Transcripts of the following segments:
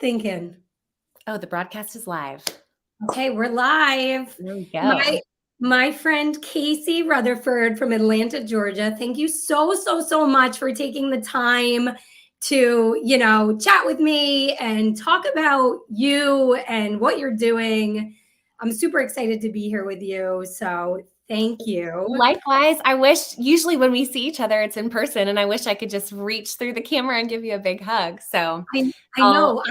thinking? Oh, the broadcast is live. Okay, we're live. There we go. My friend Casey Rutherford from Atlanta, Georgia. Thank you so much for taking the time to, chat with me and talk about you and what you're doing. I'm super excited to be here with you. So thank you. Likewise, usually when we see each other, it's in person, and I wish I could just reach through the camera and give you a big hug. So I know.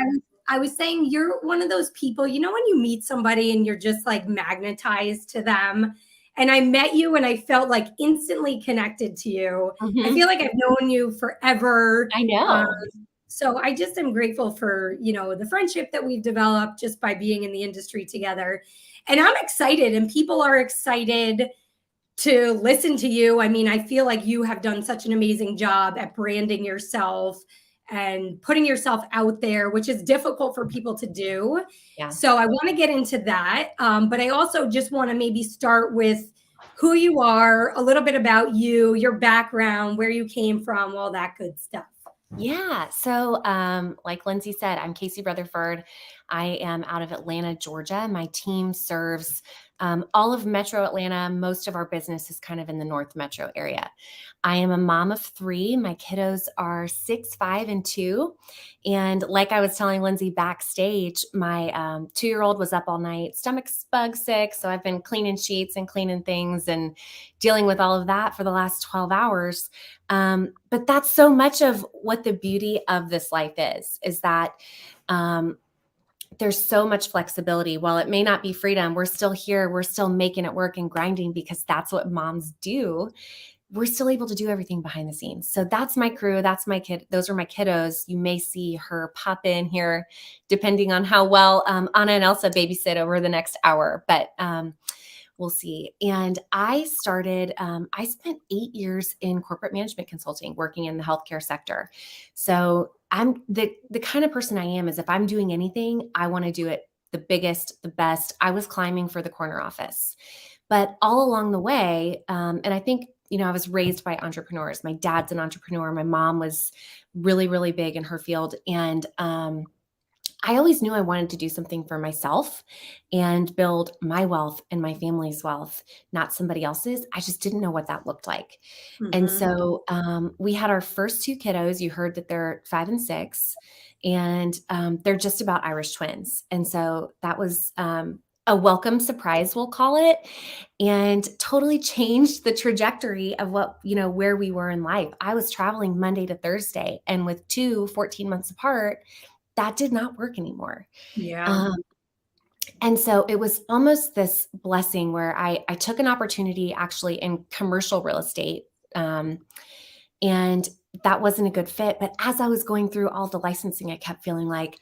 I was saying you're one of those people, when you meet somebody and you're just like magnetized to them. And I met you and I felt like instantly connected to you. I feel like I've known you forever. I know. So I just am grateful for, the friendship that we've developed just by being in the industry together. And I'm excited, and people are excited to listen to you. I mean, I feel like you have done such an amazing job at branding yourself and putting yourself out there, which is difficult for people to do. Yeah. So I want to get into that. But I also just want to maybe start with who you are, a little bit about you, your background, where you came from, all that good stuff. Yeah. So, like Lindsay said, I'm Casey Rutherford. I am out of Atlanta, Georgia. My team serves all of Metro Atlanta. Most of our business is kind of in the North Metro area. I am a mom of 3. My kiddos are 6, 5, and 2. And like I was telling Lindsay backstage, my 2-year-old was up all night, stomach bug sick. So I've been cleaning sheets and cleaning things and dealing with all of that for the last 12 hours. But that's so much of what the beauty of this life is that there's so much flexibility. While it may not be freedom, we're still here. We're still making it work and grinding because that's what moms do. We're still able to do everything behind the scenes. So that's my crew. That's my kid. Those are my kiddos. You may see her pop in here depending on how well Anna and Elsa babysit over the next hour. But we'll see. And I spent 8 years in corporate management consulting, working in the healthcare sector. So I'm the kind of person I am is if I'm doing anything, I want to do it the biggest, the best. I was climbing for the corner office, but all along the way, and I think, I was raised by entrepreneurs. My dad's an entrepreneur. My mom was really, really big in her field. And I always knew I wanted to do something for myself and build my wealth and my family's wealth, not somebody else's. I just didn't know what that looked like. And so we had our first 2 kiddos. You heard that they're 5 and 6, and they're just about Irish twins. And so that was a welcome surprise, we'll call it, and totally changed the trajectory of where we were in life. I was traveling Monday to Thursday, and with 2 14 months apart, that did not work anymore. Yeah. And so it was almost this blessing where I took an opportunity actually in commercial real estate. And that wasn't a good fit. But as I was going through all the licensing, I kept feeling like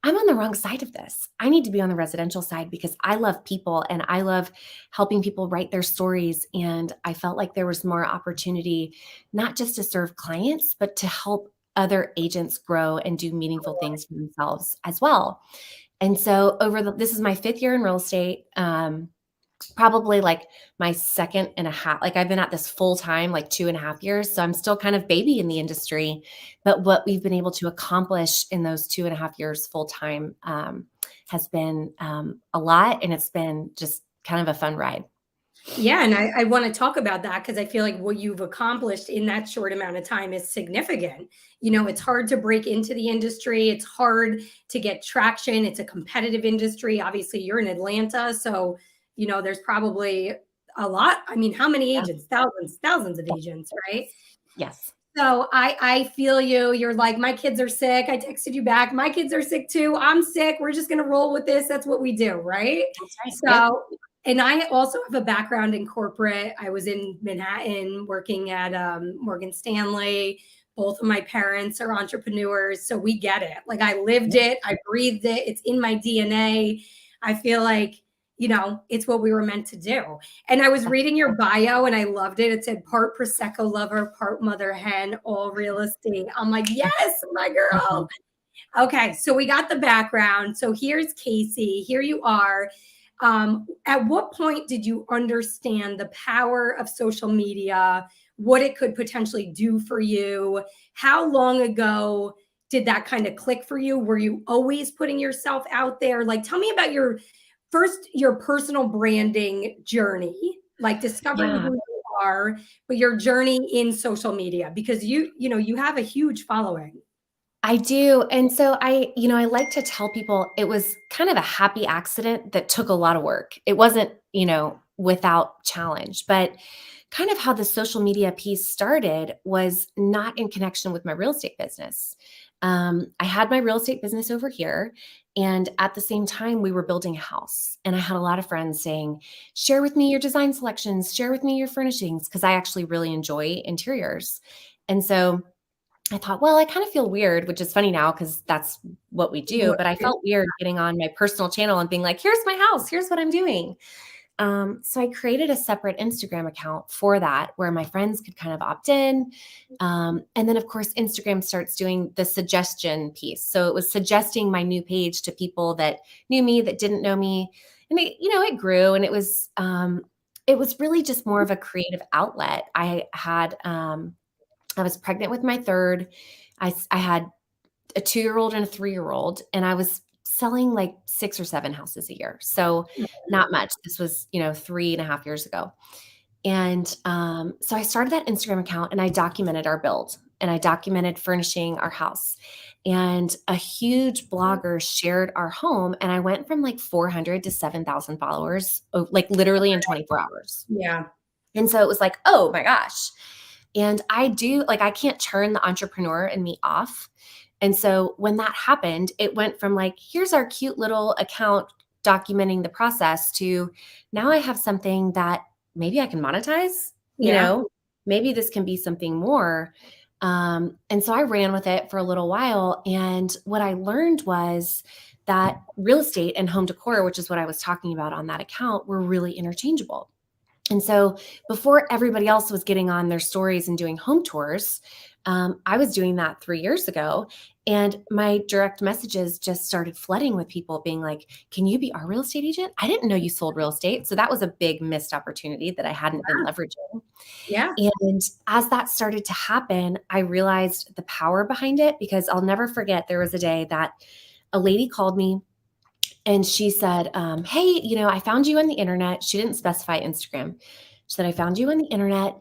I'm on the wrong side of this. I need to be on the residential side because I love people and I love helping people write their stories. And I felt like there was more opportunity, not just to serve clients, but to help other agents grow and do meaningful things for themselves as well. And so this is my 5th year in real estate, probably like my 2nd and a half, like I've been at this full time, like 2.5 years. So I'm still kind of baby in the industry, but what we've been able to accomplish in those 2.5 years full time has been a lot. And it's been just kind of a fun ride. Yeah, and I want to talk about that because I feel like what you've accomplished in that short amount of time is significant. It's hard to break into the industry. It's hard to get traction. It's a competitive industry. Obviously, you're in Atlanta, so there's probably a lot. I mean, how many agents? Thousands of agents, right? Yes. So I feel you. You're like, my kids are sick. I texted you back. My kids are sick too. I'm sick. We're just gonna roll with this. That's what we do, right? That's right. So. Yep. And I also have a background in corporate. I was in Manhattan working at Morgan Stanley. Both of my parents are entrepreneurs, so we get it. Like I lived it, I breathed it. It's in my DNA. I feel like, it's what we were meant to do. And I was reading your bio and I loved it. It said part Prosecco lover, part mother hen, all real estate. I'm like, yes, my girl. Okay, so we got the background. So here's Casey. Here you are. At what point did you understand the power of social media, what it could potentially do for you? How long ago did that kind of click for you? Were you always putting yourself out there? Like, tell me about your personal branding journey, like discovering Yeah. who you are, but your journey in social media, because you have a huge following. I do. And so I like to tell people it was kind of a happy accident that took a lot of work. It wasn't, without challenge, but kind of how the social media piece started was not in connection with my real estate business. I had my real estate business over here. And at the same time, we were building a house. And I had a lot of friends saying, share with me your design selections, share with me your furnishings, because I actually really enjoy interiors. And so I thought, well, I kind of feel weird, which is funny now because that's what we do. What But I you felt weird getting on my personal channel and being like, here's my house, here's what I'm doing. So I created a separate Instagram account for that where my friends could kind of opt in. And then, of course, Instagram starts doing the suggestion piece. So it was suggesting my new page to people that knew me, that didn't know me. And it grew, and it was really just more of a creative outlet. I was pregnant with my third. I had a 2-year-old and a 3-year-old, and I was selling like 6 or 7 houses a year. So not much. This was, 3.5 years ago. And so I started that Instagram account and I documented our build and I documented furnishing our house. And a huge blogger shared our home, and I went from like 400 to 7,000 followers, like literally in 24 hours. Yeah. And so it was like, oh my gosh. And I can't turn the entrepreneur in me off. And so when that happened, it went from like, here's our cute little account documenting the process to now I have something that maybe I can monetize, Yeah. maybe this can be something more. And so I ran with it for a little while. And what I learned was that real estate and home decor, which is what I was talking about on that account, were really interchangeable. And so before everybody else was getting on their stories and doing home tours, I was doing that 3 years ago. And my direct messages just started flooding with people being like, can you be our real estate agent? I didn't know you sold real estate. So that was a big missed opportunity that I hadn't been leveraging. Yeah. And as that started to happen, I realized the power behind it, because I'll never forget there was a day that a lady called me and she said, hey, I found you on the internet. She didn't specify Instagram. She said, I found you on the internet.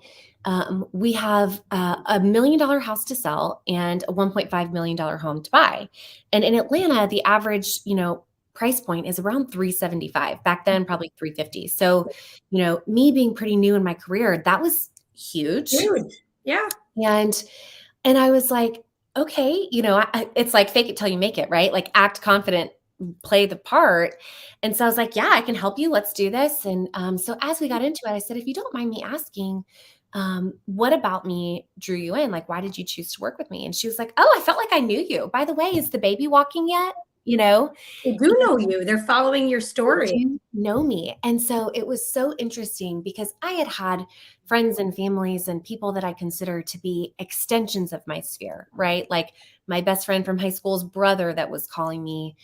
We have a $1 million house to sell and a $1.5 million home to buy. And in Atlanta, the average, price point is around 375. Back then, probably 350. So, me being pretty new in my career, that was huge. Dude. Yeah. And I was like, okay, it's like fake it till you make it, right? Like act confident, play the part. And so I was like, yeah, I can help you. Let's do this. And so as we got into it, I said, if you don't mind me asking, what about me drew you in? Like, why did you choose to work with me? And she was like, oh, I felt like I knew you. By the way, is the baby walking yet? They do know you. They're following your story. You know me. And so it was so interesting because I had friends and families and people that I consider to be extensions of my sphere, right? Like my best friend from high school's brother that was calling me.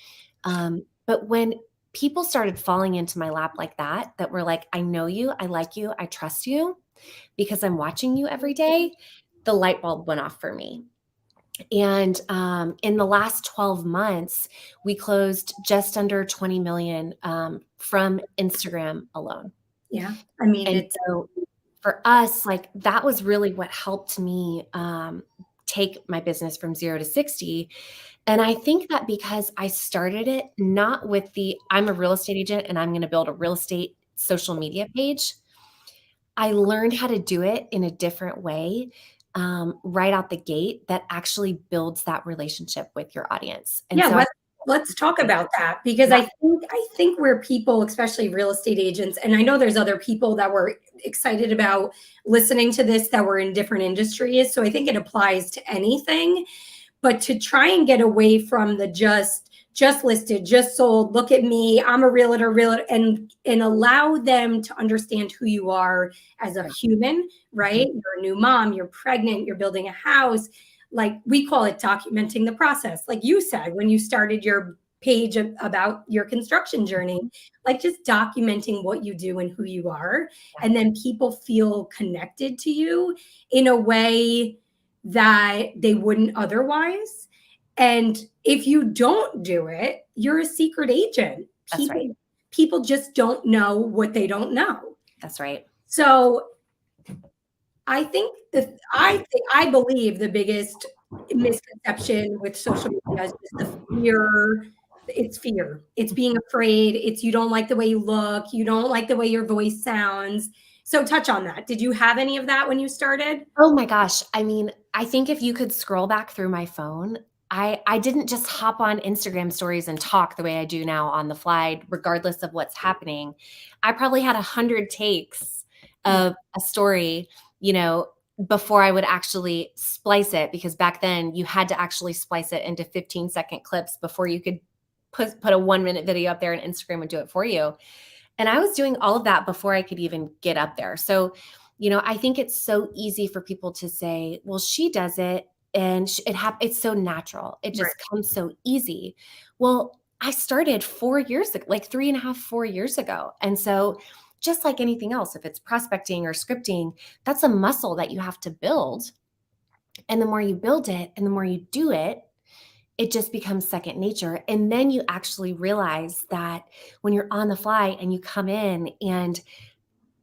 But when people started falling into my lap like that were like, I know you, I like you, I trust you because I'm watching you every day, the light bulb went off for me. And in the last 12 months, we closed just under 20 million from Instagram alone. Yeah. I mean, And so for us, like that was really what helped me take my business from 0 to 60. And I think that because I started it not with I'm a real estate agent and I'm going to build a real estate social media page, I learned how to do it in a different way right out the gate that actually builds that relationship with your audience. And yeah, so let's talk about that, because Yeah. I think where people, especially real estate agents, and I know there's other people that were excited about listening to this that were in different industries, so I think it applies to anything, but to try and get away from the just listed, just sold, look at me, I'm a realtor, and allow them to understand who you are as a human, right? You're a new mom, you're pregnant, you're building a house. Like we call it documenting the process. Like you said, when you started your page about your construction journey, like just documenting what you do and who you are. And then people feel connected to you in a way that they wouldn't otherwise. And if you don't do it, you're a secret agent. That's right. People just don't know what they don't know. That's right. So I think I believe the biggest misconception with social media is just the fear. It's fear. It's being afraid. It's you don't like the way you look. You don't like the way your voice sounds. So touch on that. Did you have any of that when you started? Oh my gosh. I mean, I think if you could scroll back through my phone, I didn't just hop on Instagram stories and talk the way I do now on the fly, regardless of what's happening. I probably had 100 takes Yeah. of a story, you know, before I would actually splice it, because back then you had to actually splice it into 15-second clips before you could put a 1-minute video up there, and Instagram would do it for you. And I was doing all of that before I could even get up there. So, I think it's so easy for people to say, well, she does it and it's so natural. It Right. just comes so easy. Well, I started 4 years ago, like 3.5, 4 years ago. And so just like anything else, if it's prospecting or scripting, that's a muscle that you have to build. And the more you build it and the more you do it, it just becomes second nature. And then you actually realize that when you're on the fly and you come in and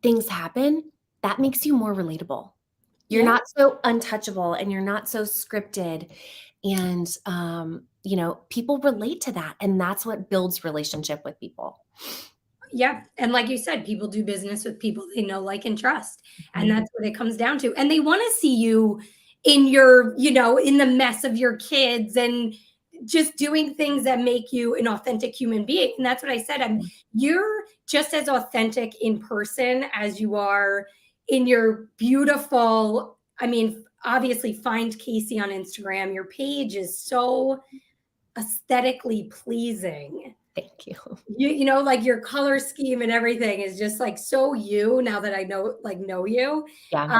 things happen, that makes you more relatable. You're Yeah. not so untouchable and you're not so scripted. And, people relate to that. And that's what builds relationship with people. Yeah. And like you said, people do business with people they know, like, and trust. And Mhm. that's what it comes down to. And they want to see you in your, in the mess of your kids and just doing things that make you an authentic human being. And that's what I said. You're just as authentic in person as you are in your beautiful, obviously find Casey on Instagram. Your page is so aesthetically pleasing. Thank you. Like your color scheme and everything is just like so you now that I know you. Yeah.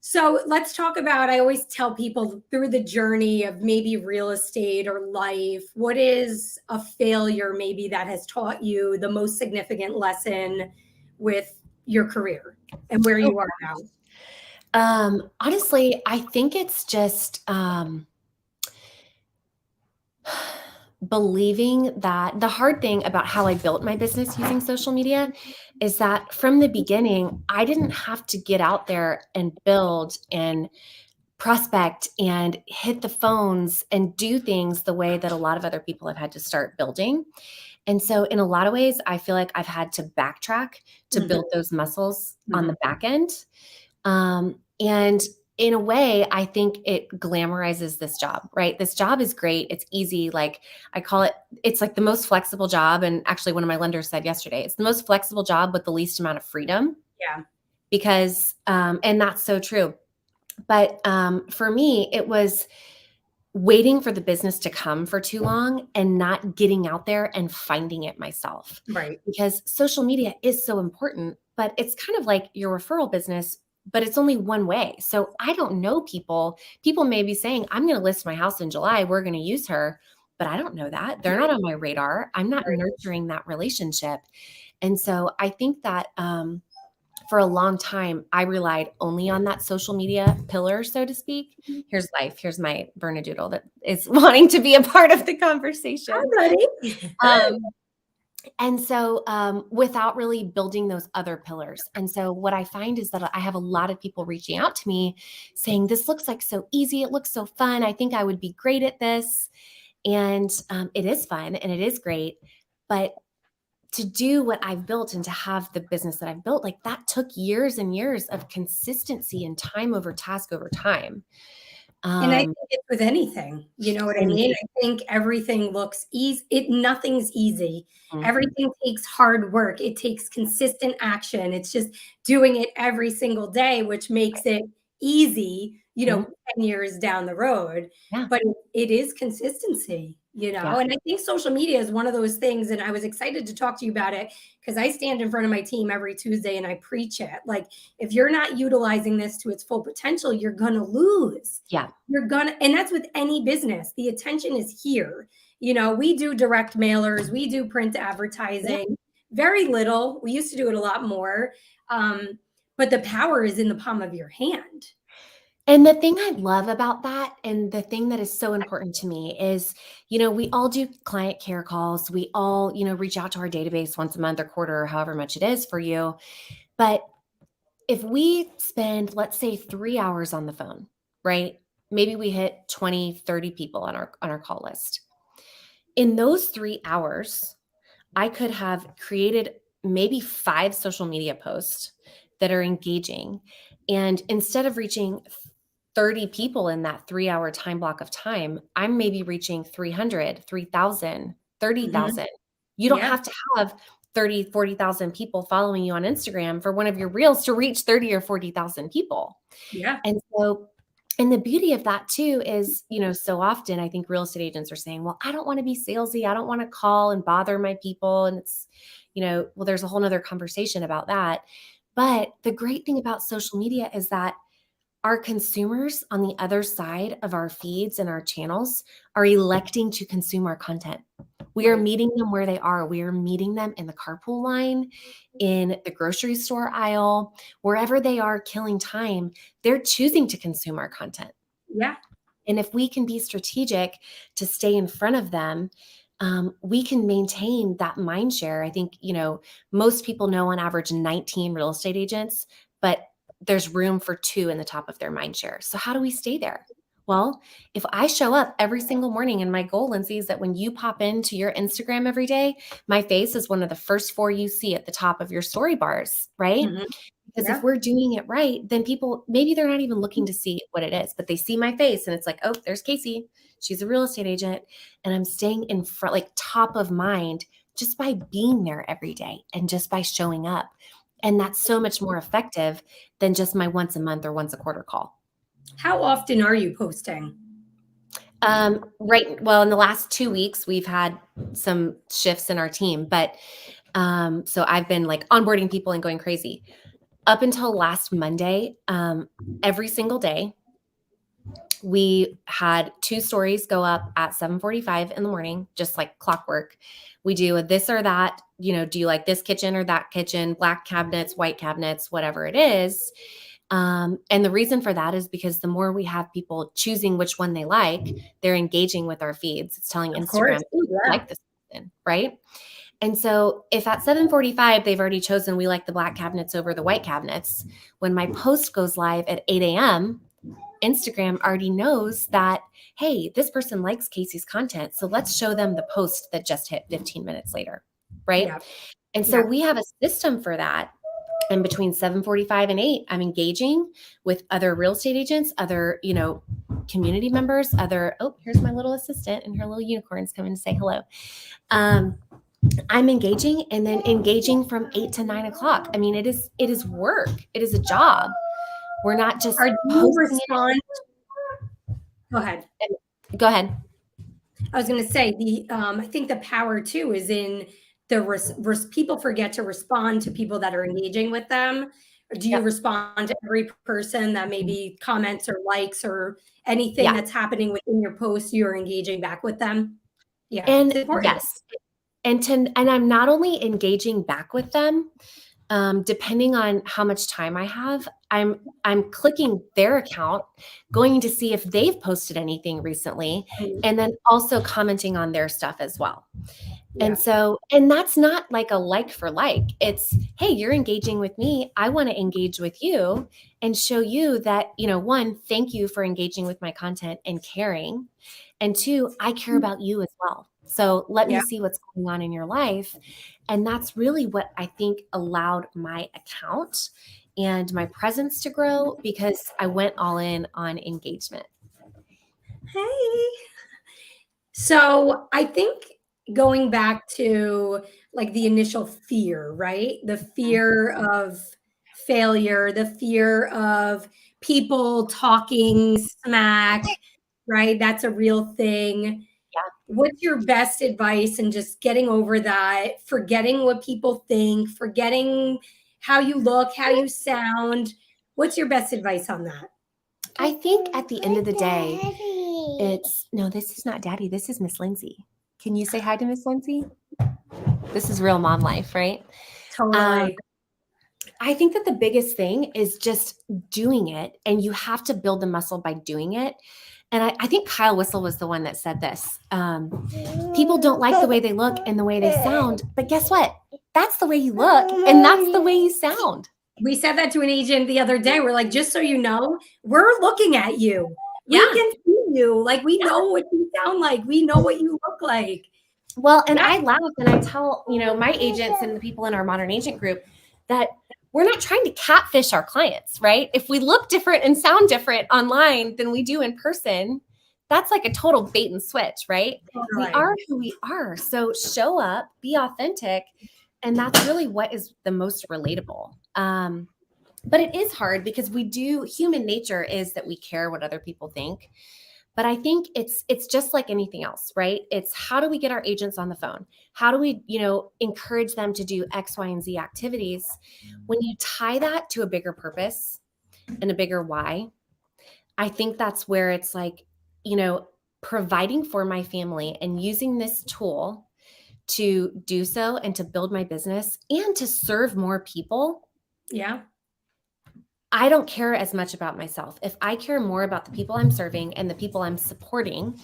So let's talk about, I always tell people through the journey of maybe real estate or life, what is a failure maybe that has taught you the most significant lesson with your career and where you are now? Honestly, I think it's just believing that the hard thing about how I built my business using social media is that from the beginning, I didn't have to get out there and build and prospect and hit the phones and do things the way that a lot of other people have had to start building. And so in a lot of ways, I feel like I've had to backtrack to build those muscles on the back end. And in a way, I think it glamorizes this job, right? This job is great. It's easy. Like I call it, it's like the most flexible job. And actually, one of my lenders said yesterday, it's the most flexible job with the least amount of freedom. Yeah. Because, and that's so true. But for me, it was waiting for the business to come for too long and not getting out there and finding it myself. Right. Because social media is so important, but it's kind of like your referral business, but it's only one way. So I don't know people. People may be saying, I'm going to list my house in July. We're going to use her. But I don't know that. They're not on my radar. I'm not nurturing that relationship. And so I think that for a long time, I relied only on that social media pillar, so to speak. Here's life. Here's my Bernedoodle that is wanting to be a part of the conversation. I'm ready. And so without really building those other pillars. And so what I find is that I have a lot of people reaching out to me saying, this looks like so easy. It looks so fun. I think I would be great at this. And it is fun and it is great. But to do what I've built and to have the business that I've built, like that took years and years of consistency and time over task over time. And I think it's with anything, you know what I mean? I think everything looks easy. Nothing's easy. Everything takes hard work. It takes consistent action. It's just doing it every single day, which makes it easy, 10 years down the road. Yeah. But it is consistency, Yeah. and I think social media is one of those things. And I was excited to talk to you about it because I stand in front of my team every Tuesday and I preach it. Like, if you're not utilizing this to its full potential, you're going to lose. Yeah. And that's with any business. The attention is here. We do direct mailers, we do print advertising, very little. We used to do it a lot more. But the power is in the palm of your hand. And the thing I love about that, and the thing that is so important to me is, we all do client care calls. We all, reach out to our database once a month or quarter or however much it is for you. But if we spend, let's say, 3 hours on the phone, right? Maybe we hit 20, 30 people on our call list. In those 3 hours, I could have created maybe 5 social media posts that are engaging. And instead of reaching 30 people in that 3-hour time block of time, I'm maybe reaching 300, 3,000, thirty Mhm. thousand. You don't Yeah. have to have 30, 40,000 people following you on Instagram for one of your reels to reach 30 or 40,000 people. Yeah. And so, and the beauty of that too is, so often I think real estate agents are saying, well, I don't want to be salesy. I don't want to call and bother my people. And it's, well, there's a whole nother conversation about that. But the great thing about social media is that our consumers on the other side of our feeds and our channels are electing to consume our content. We are Right. meeting them where they are. We are meeting them in the carpool line, in the grocery store aisle, wherever they are killing time, they're choosing to consume our content. Yeah. And if we can be strategic to stay in front of them, we can maintain that mind share. I think, most people know on average 19 real estate agents, but there's room for 2 in the top of their mind share. So how do we stay there? Well, if I show up every single morning, and my goal, Lindsay, is that when you pop into your Instagram every day, my face is one of the first 4 you see at the top of your story bars, right? Mhm. Because if Yeah. we're doing it right, then people, maybe they're not even looking to see what it is, but they see my face and it's like, oh, there's Casey. She's a real estate agent. And I'm staying in front, like top of mind, just by being there every day and just by showing up. And that's so much more effective than just my once a month or once a quarter call. How often are you posting? Right. Well, in the last 2 weeks, we've had some shifts in our team, but so I've been like onboarding people and going crazy. Up until last Monday, every single day, we had 2 stories go up at 7:45 in the morning, just like clockwork. We do a this or that, do you like this kitchen or that kitchen, black cabinets, white cabinets, whatever it is. And the reason for that is because the more we have people choosing which one they like, they're engaging with our feeds. It's telling Of course. Instagram, "Ooh, I Yeah. like this person," right? And so if at 7:45 they've already chosen we like the black cabinets over the white cabinets, when my post goes live at 8 a.m., Instagram already knows that, hey, this person likes Casey's content. So let's show them the post that just hit 15 minutes later. Right. Yeah. And so Yeah. we have a system for that. And between 7:45 and 8, I'm engaging with other real estate agents, other, community members, here's my little assistant and her little unicorns coming to say hello. I'm engaging and then engaging from 8 to 9 o'clock. I mean, it is work. It is a job. We're not just Do you posting respond? Go ahead. it. Go ahead. I was going to say I think the power too is in people forget to respond to people that are engaging with them. Do you Yep. respond to every person that maybe comments or likes or anything Yeah. that's happening within your post? You're engaging back with them. Yeah, it's And important. yes. And I'm not only engaging back with them, depending on how much time I have, I'm clicking their account, going to see if they've posted anything recently, Mm, and then also commenting on their stuff as well. yeah, And that's not like a like for like. It's, hey, you're engaging with me. I want to engage with you and show you that, one, thank you for engaging with my content and caring. And 2, I care about you as well. So let me yeah. see what's going on in your life. And that's really what I think allowed my account and my presence to grow, because I went all in on engagement. Hey. So I think going back to like the initial fear, right? The fear of failure, the fear of people talking smack, right? That's a real thing. Yeah. What's your best advice in just getting over that, forgetting what people think, forgetting how you look, how you sound? What's your best advice on that? I think at the end of the day, no, this is not Daddy. This is Miss Lindsay. Can you say hi to Miss Lindsay? This is real mom life, right? Um, Totally. I think that the biggest thing is just doing it, and you have to build the muscle by doing it. And I think Kyle Whistle was the one that said this. People don't like the way they look and the way they sound, but guess what? That's the way you look, and that's the way you sound. We said that to an agent the other day. We're like, just so you know, we're looking at you. We can see you. Like, we know what you sound like. We know what you look like. Well, and I laugh and I tell, my agents and the people in our modern agent group that we're not trying to catfish our clients, right? If we look different and sound different online than we do in person, that's like a total bait and switch, right? We are who we are. So show up, be authentic. And that's really what is the most relatable. But it is hard because human nature is that we care what other people think. But I think it's just like anything else, right? It's how do we get our agents on the phone? How do we, encourage them to do X, Y, and Z activities? When you tie that to a bigger purpose and a bigger why, I think that's where it's like, providing for my family and using this tool to do so and to build my business and to serve more people. Yeah. I don't care as much about myself. If I care more about the people I'm serving and the people I'm supporting,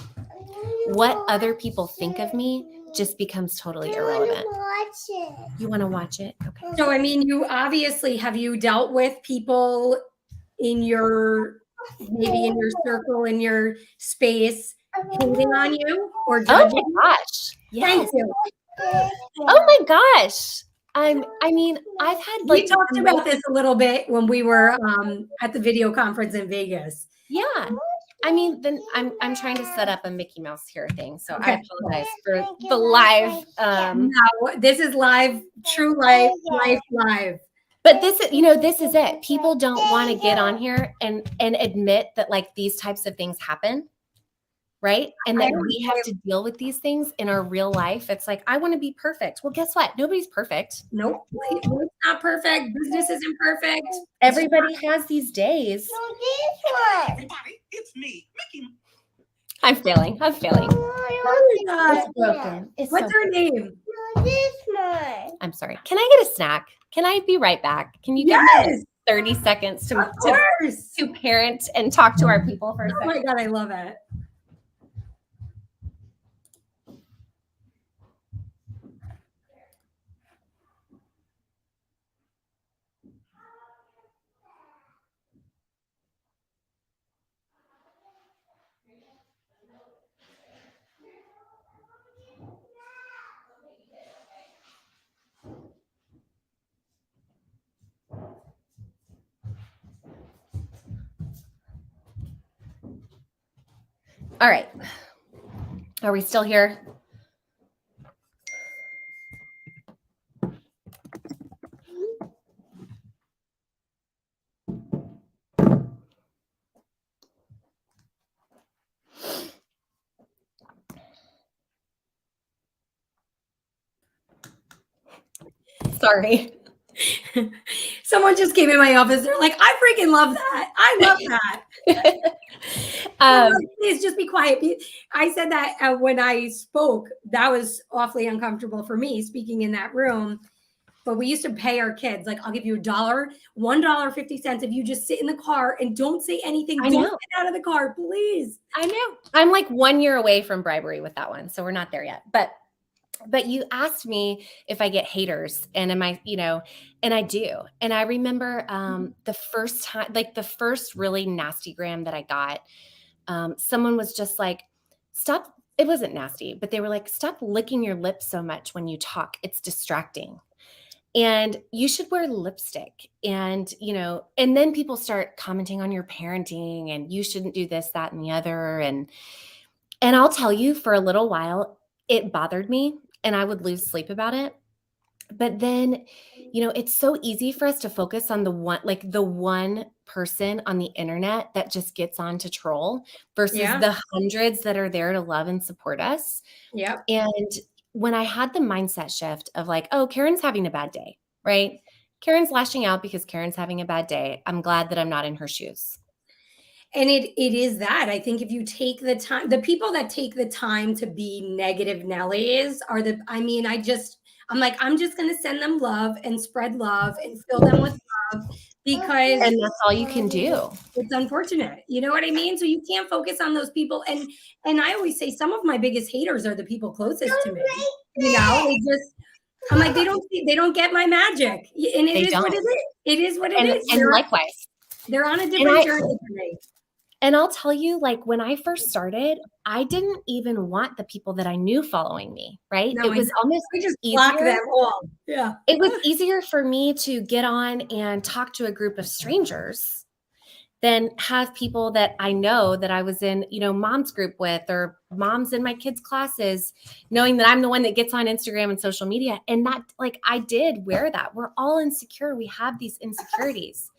what other people think of me just becomes totally irrelevant. You want to watch it? Okay. So, I mean, have you dealt with people maybe in your circle, in your space, hating on you or judging? Oh my gosh. Yes. Thank you. Oh my gosh. I've had we talked about this a little bit when we were at the video conference in Vegas. Yeah. Then I'm trying to set up a Mickey Mouse here thing. So okay. I apologize for the live. No, this is live, true life live. But this is it. People don't want to get on here and admit that like these types of things happen. Right. And that we have to deal with these things in our real life. It's like, I want to be perfect. Well, guess what? Nobody's perfect. Nope. It's not perfect. Business isn't perfect. Everybody has these days. No, this one. Everybody, it's me, Mickey. I'm failing. It's broken. What's her name? No, this one. I'm sorry. Can I get a snack? Can I be right back? Can you give me 30 seconds to parent and talk to our people for a second? Oh my God, I love it. All right. Are we still here? Sorry. Someone just came in my office. They're like, I freaking love that. I love that. Please just be quiet. I said that when I spoke, that was awfully uncomfortable for me speaking in that room. But we used to pay our kids, like, I'll give you $1.50 if you just sit in the car and don't say anything. Don't get out of the car, please. I know. I'm like 1 year away from bribery with that one. So we're not there yet. But you asked me if I get haters, and am I, and I do. And I remember the first time, like the first really nasty gram that I got, someone was just like, stop. It wasn't nasty, but they were like, stop licking your lips so much when you talk. It's distracting. And you should wear lipstick. And, and then people start commenting on your parenting and you shouldn't do this, that, and the other. And I'll tell you, for a little while, it bothered me and I would lose sleep about it. But then, it's so easy for us to focus on the one person on the internet that just gets on to troll versus the hundreds that are there to love and support us. Yeah. And when I had the mindset shift of like, oh, Karen's having a bad day, right? Karen's lashing out because Karen's having a bad day. I'm glad that I'm not in her shoes. And it is that. I think if you take the time, the people that take the time to be negative Nellies are I'm like, I'm just going to send them love and spread love and fill them with love because And that's all you can do. it's unfortunate. You know what I mean? So you can't focus on those people. And I always say some of my biggest haters are the people closest to me. You know, they just, I'm like, they don't get my magic. And it They is what don't. it is. It is what it And, is. and likewise. They're on a different journey than me. And I'll tell you, like when I first started, I didn't even want the people that I knew following me, right? No, It was almost I just block easier. them all. Yeah. It was easier for me to get on and talk to a group of strangers than have people that I know that I was in, you know, mom's group with or moms in my kids' classes, knowing that I'm the one that gets on Instagram and social media. And that, like, I did wear that. We're all insecure. We have these insecurities.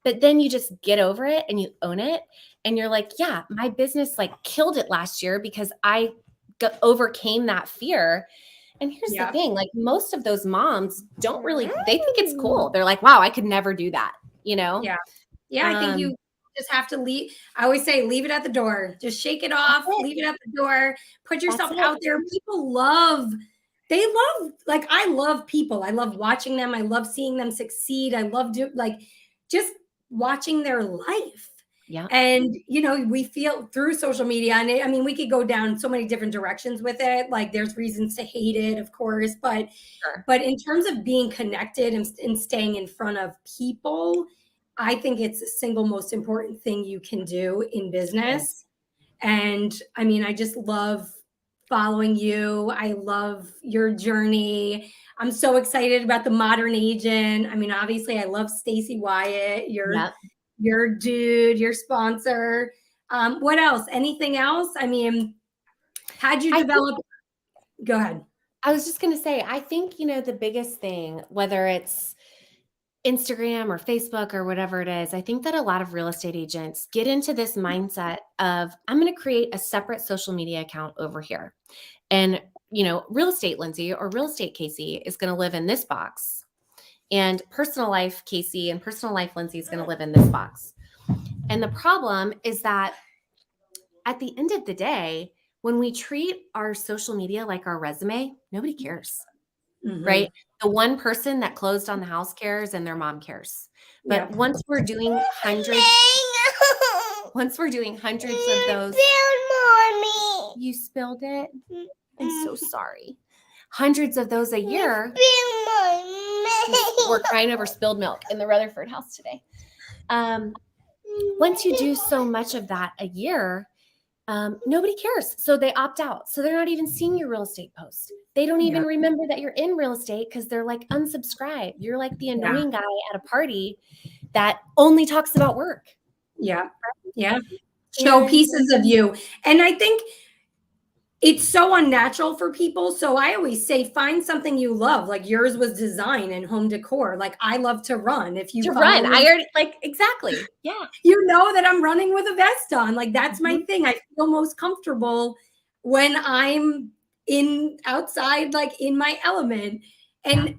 But then you just get over it and you own it. And you're like, yeah, my business like killed it last year because I overcame that fear. And here's the thing, like most of those moms don't really, they think it's cool. They're like, wow, I could never do that, you know? Yeah. Yeah. I think you just have to leave. I always say, leave it at the door. Just shake it off, leave it at the door, put yourself out there. People like, I love people. I love watching them. I love seeing them succeed. I love just watching their life. Yeah. And, you know, we feel through social media, and I mean, we could go down so many different directions with it. Like there's reasons to hate it, of course, but in terms of being connected and staying in front of people, I think it's the single most important thing you can do in business. And I mean, I just love following you. I love your journey. I'm so excited about the modern agent. I mean, obviously I love Stacey Wyatt, your dude, your sponsor. What else? Anything else? I mean, how'd you develop? Go ahead. I was just going to say, I think, you know, the biggest thing, whether it's Instagram or Facebook or whatever it is, I think that a lot of real estate agents get into this mindset of, I'm going to create a separate social media account over here. And, you know, real estate Lindsay or real estate Casey is going to live in this box. And personal life Casey and personal life Lindsay is going to live in this box. And the problem is that at the end of the day, when we treat our social media like our resume, nobody cares. Right? The one person that closed on the house cares and their mom cares. But once we're doing hundreds of those, you spilled it. I'm so sorry. Hundreds of those a year. We're crying over spilled milk in the Rutherford house today. Once you do so much of that a year, nobody cares. So they opt out. So they're not even seeing your real estate post. They don't even remember that you're in real estate because they're like, unsubscribe. You're like the annoying guy at a party that only talks about work. Yeah. Yeah. Show pieces of you. And I think it's so unnatural for people. So I always say, find something you love. Like yours was design and home decor. Like I love to run. If you run, I already exactly. Yeah. You know that I'm running with a vest on. Like that's my thing. I feel most comfortable when I'm outside, like in my element. And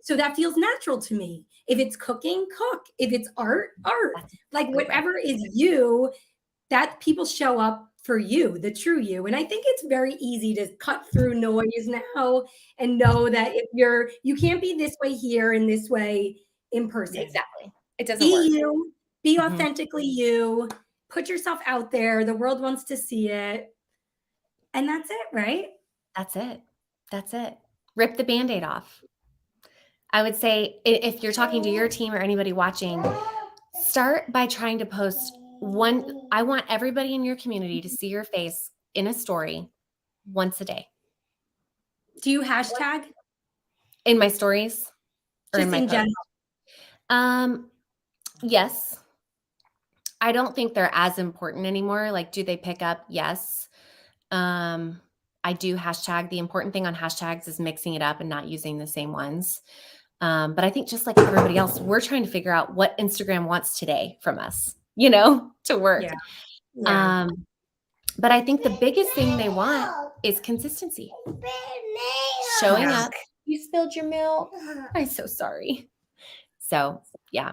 so that feels natural to me. If it's cooking, cook. If it's art, like whatever is you, that people show up for you, the true you. And I think it's very easy to cut through noise now and know that if you can't be this way here and this way in person. Exactly. It doesn't be work. you, be authentically you, put yourself out there. The world wants to see it. And that's it, right? That's it. That's it. Rip the Band-Aid off. I would say if you're talking to your team or anybody watching, start by trying to post I want everybody in your community to see your face in a story once a day. Do you hashtag? In my stories? Or Just in general? Yes. I don't think they're as important anymore. Like, do they pick up? Yes. I do hashtag. The important thing on hashtags is mixing it up and not using the same ones. But I think just like everybody else, we're trying to figure out what Instagram wants today from us, you know, to work. Yeah. But I think the biggest thing they want is consistency. Showing up. You spilled your milk. I'm so sorry. So, yeah.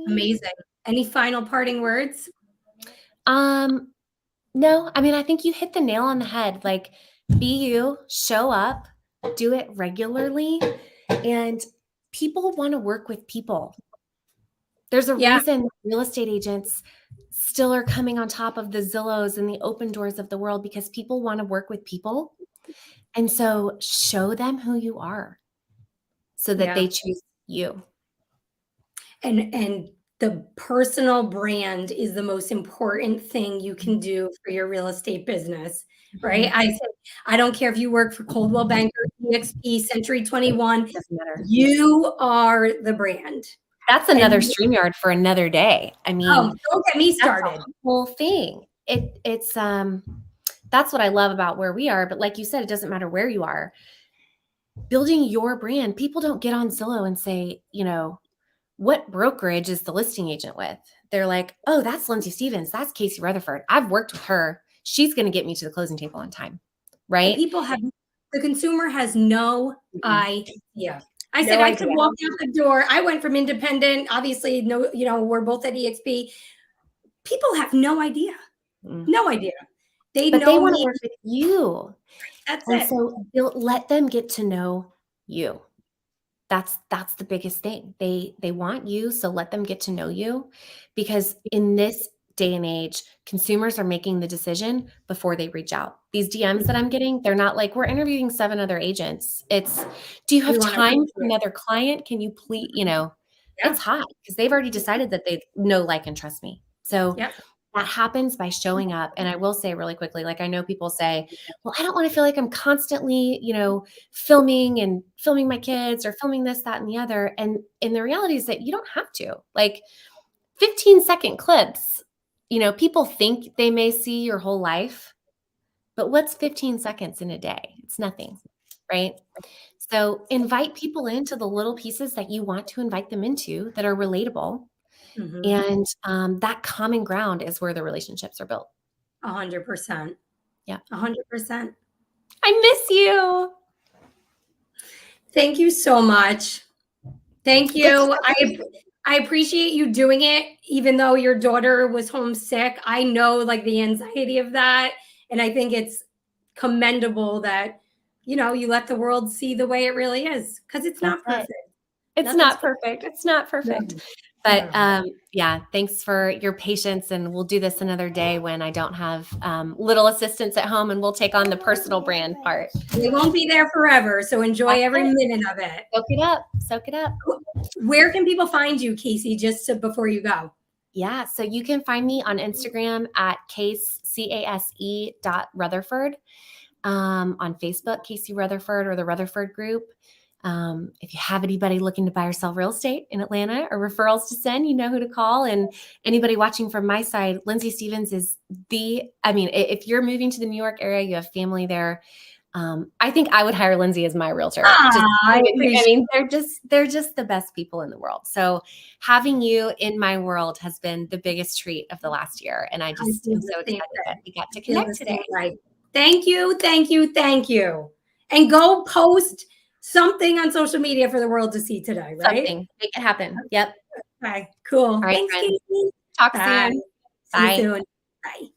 Amazing. Any final parting words? No, I mean, I think you hit the nail on the head. Like, be you, show up, do it regularly, and people want to work with people. There's a Yeah. reason real estate agents still are coming on top of the Zillows and the Open Doors of the world, because people want to work with people. And so show them who you are so that Yeah. they choose you. And the personal brand is the most important thing you can do for your real estate business, right? Mhm. I say, I don't care if you work for Coldwell Banker, EXP, Century 21, Doesn't matter. you are the brand. That's another StreamYard for another day. I mean, Don't get me that's started. the whole thing. It's that's what I love about where we are. But like you said, it doesn't matter where you are. Building your brand, people don't get on Zillow and say, what brokerage is the listing agent with? They're like, oh, that's Lindsay Stevens. That's Casey Rutherford. I've worked with her. She's going to get me to the closing table on time. Right? The consumer has no idea. I said No I could idea. walk out the door. I went from independent, obviously, we're both at EXP. People have no idea. No idea. But they want to work with you. That's and it. So let them get to know you. That's the biggest thing. They want you, so let them get to know you, because in this day and age, consumers are making the decision before they reach out. These DMs that I'm getting, they're not like, we're interviewing 7 other agents. It's, do you have time for another client? Can you please, it's hot because they've already decided that they know, like, and trust me. So that happens by showing up. And I will say really quickly, like, I know people say, well, I don't want to feel like I'm constantly, filming my kids or filming this, that, and the other. And the reality is that you don't have to. Like 15-second clips, people think they may see your whole life, but what's 15 seconds in a day? It's nothing, right? So invite people into the little pieces that you want to invite them into that are relatable. And that common ground is where the relationships are built. 100%. Yeah. 100%. I miss you. Thank you so much. Thank you. I appreciate you doing it, even though your daughter was homesick. I know, like, the anxiety of that. And I think it's commendable that, you let the world see the way it really is, because it's not perfect. It's not perfect. It's not perfect. No. But yeah, thanks for your patience. And we'll do this another day when I don't have little assistants at home, and we'll take on the personal brand part. They won't be there forever. So enjoy every minute of it. Soak it up. Soak it up. Where can people find you, Casey, before you go? Yeah. So you can find me on Instagram at case.rutherford. On Facebook, Casey Rutherford, or the Rutherford Group. If you have anybody looking to buy or sell real estate in Atlanta, or referrals to send, you know who to call. And anybody watching from my side, Lindsay Stevens is if you're moving to the New York area, you have family there. I think I would hire Lindsay as my realtor. They're just the best people in the world. So having you in my world has been the biggest treat of the last year. And I just am so excited that we got to connect today. Right. Thank you. Thank you. Thank you. And go post something on social media for the world to see today, right? Something. Make it happen. Yep. Okay, cool. All right, Thanks, friends. Casey. Talk soon. See you soon. Bye.